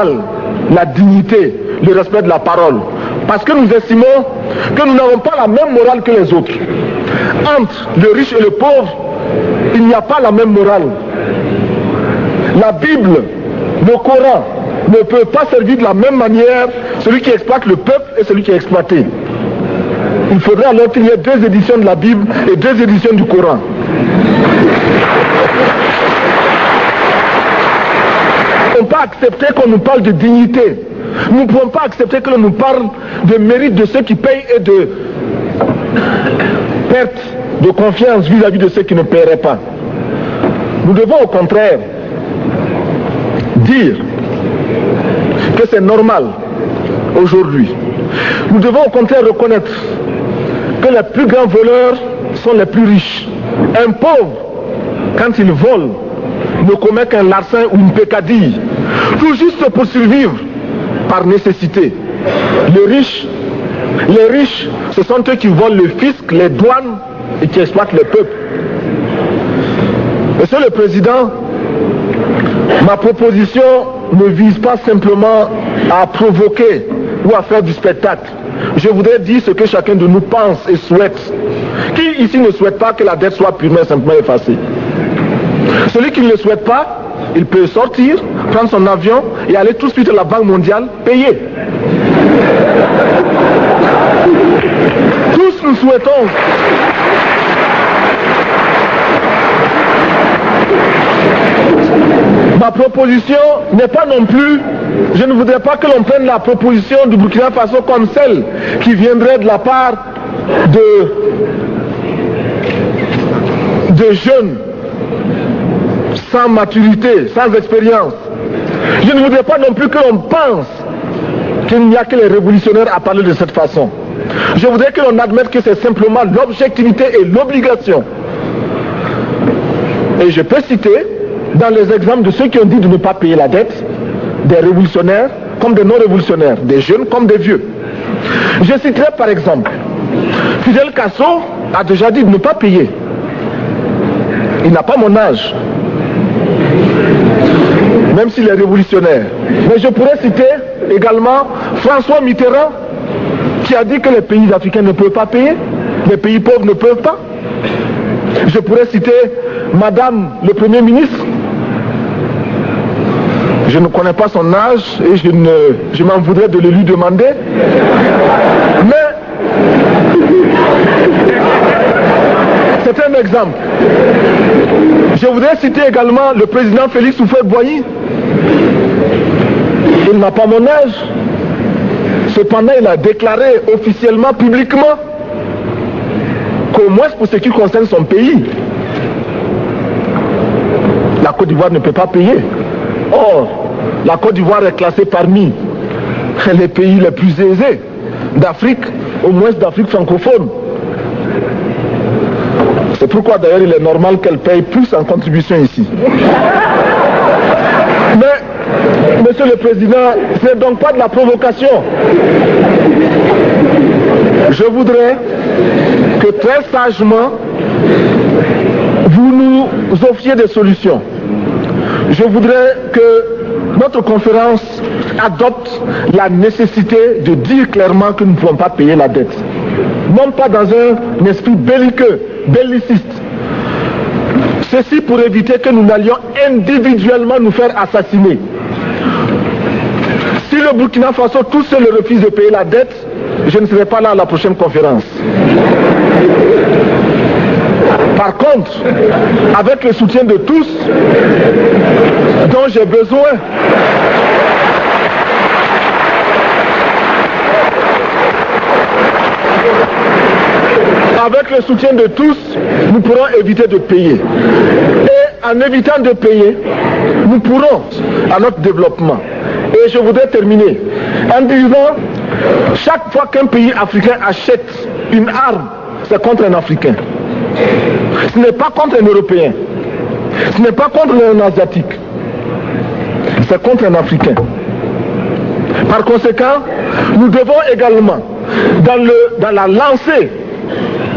la dignité, le respect de la parole. Parce que nous estimons que nous n'avons pas la même morale que les autres. Entre le riche et le pauvre, il n'y a pas la même morale. La Bible, le Coran, ne peut pas servir de la même manière celui qui exploite le peuple et celui qui est exploité. Il faudrait alors qu'il y ait 2 éditions de la Bible et 2 éditions du Coran. Nous ne pouvons pas accepter qu'on nous parle de dignité. Nous ne pouvons pas accepter que l'on nous parle de mérite de ceux qui payent et de perte de confiance vis-à-vis de ceux qui ne paieraient pas. Nous devons au contraire dire que c'est normal aujourd'hui. Nous devons au contraire reconnaître que les plus grands voleurs sont les plus riches. Un pauvre, quand il vole, ne commet qu'un larcin ou une peccadille, tout juste pour survivre par nécessité. Les riches, ce sont eux qui volent le fisc, les douanes et qui exploitent le peuple. Monsieur le Président, ma proposition ne vise pas simplement à provoquer ou à faire du spectacle. Je voudrais dire ce que chacun de nous pense et souhaite. Qui ici ne souhaite pas que la dette soit purement et simplement effacée? Celui qui ne le souhaite pas, il peut sortir, prendre son avion et aller tout de suite à la Banque mondiale payer. Tous nous souhaitons ma proposition n'est pas non plus, je ne voudrais pas que l'on prenne la proposition du Burkina Faso comme celle qui viendrait de la part de jeunes sans maturité, sans expérience. Je ne voudrais pas non plus que l'on pense qu'il n'y a que les révolutionnaires à parler de cette façon. Je voudrais que l'on admette que c'est simplement l'objectivité et l'obligation. Et je peux citer dans les exemples de ceux qui ont dit de ne pas payer la dette, des révolutionnaires comme des non-révolutionnaires, des jeunes comme des vieux. Je citerai par exemple, Fidel Castro a déjà dit de ne pas payer. Il n'a pas mon âge, même s'il est révolutionnaire. Mais je pourrais citer également François Mitterrand, qui a dit que les pays africains ne peuvent pas payer, les pays pauvres ne peuvent pas. Je pourrais citer Madame le Premier ministre. Je ne connais pas son âge et je m'en voudrais de le lui demander. Mais c'est un exemple. Je voudrais citer également le président Félix Houphouët-Boigny. Il n'a pas mon âge. Cependant, il a déclaré officiellement, publiquement, qu'au moins pour ce qui concerne son pays, la Côte d'Ivoire ne peut pas payer. Or, la Côte d'Ivoire est classée parmi les pays les plus aisés d'Afrique, au moins d'Afrique francophone. C'est pourquoi d'ailleurs il est normal qu'elle paye plus en contribution ici. Mais, Monsieur le Président, ce n'est donc pas de la provocation. Je voudrais que très sagement, vous nous offriez des solutions. Je voudrais que notre conférence adopte la nécessité de dire clairement que nous ne pouvons pas payer la dette. Non pas dans un esprit belliqueux, belliciste. Ceci pour éviter que nous n'allions individuellement nous faire assassiner. Si le Burkina Faso tout seul refuse de payer la dette, je ne serai pas là à la prochaine conférence. Par contre, avec le soutien de tous, dont j'ai besoin, avec le soutien de tous, nous pourrons éviter de payer. Et en évitant de payer, nous pourrons à notre développement. Et je voudrais terminer en disant, chaque fois qu'un pays africain achète une arme, c'est contre un Africain. Ce n'est pas contre un Européen. Ce n'est pas contre un Asiatique. C'est contre un Africain. Par conséquent, nous devons également, dans la lancée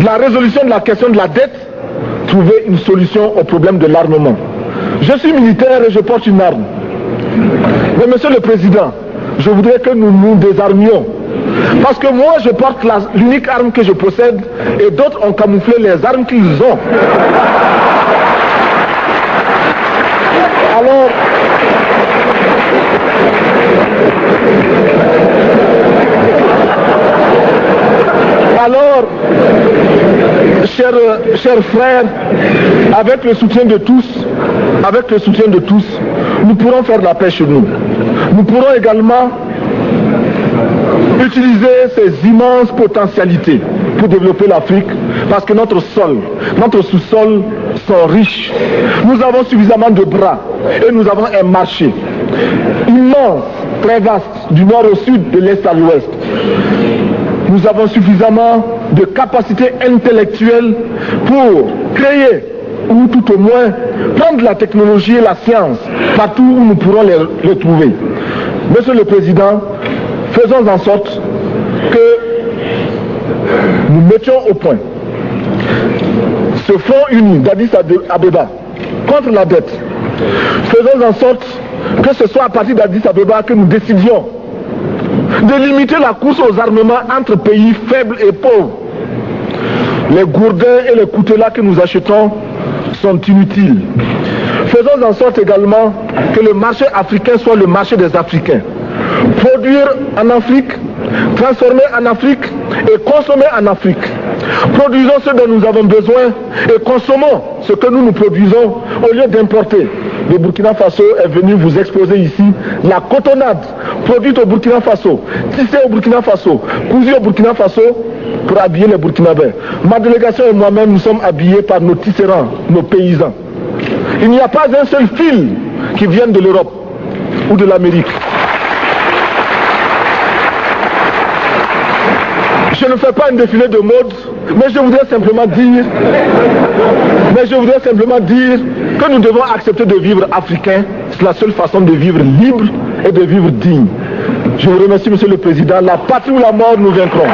de la résolution de la question de la dette, trouver une solution au problème de l'armement. Je suis militaire et je porte une arme. Mais Monsieur le Président, je voudrais que nous nous désarmions. Parce que moi, je porte l'unique arme que je possède et d'autres ont camouflé les armes qu'ils ont. Alors, chers frères, avec le soutien de tous, nous pourrons faire la paix chez nous. Nous pourrons également utiliser ces immenses potentialités pour développer l'Afrique, parce que notre sous-sol sont riches. Nous avons suffisamment de bras et nous avons un marché immense, très vaste, du nord au sud, de l'est à l'ouest. Nous avons suffisamment de capacités intellectuelles pour créer, ou tout au moins prendre la technologie et la science partout où nous pourrons les trouver. Monsieur le Président, faisons en sorte que nous mettions au point ce front uni d'Addis Abeba contre la dette. Faisons en sorte que ce soit à partir d'Addis Abeba que nous décidions de limiter la course aux armements entre pays faibles et pauvres. Les gourdins et les coutelas que nous achetons sont inutiles. Faisons en sorte également que le marché africain soit le marché des Africains. Produire en Afrique, transformer en Afrique et consommer en Afrique. Produisons ce dont nous avons besoin et consommons ce que nous produisons au lieu d'importer. Le Burkina Faso est venu vous exposer ici la cotonnade produite au Burkina Faso, tissée au Burkina Faso, cousue au Burkina Faso pour habiller les Burkinabés. Ma délégation et moi-même, nous sommes habillés par nos tisserands, nos paysans. Il n'y a pas un seul fil qui vienne de l'Europe ou de l'Amérique. Je ne fais pas un défilé de mode, mais je voudrais simplement dire que nous devons accepter de vivre africain. C'est la seule façon de vivre libre et de vivre digne. Je vous remercie, Monsieur le Président. La patrie ou la mort, nous vaincrons.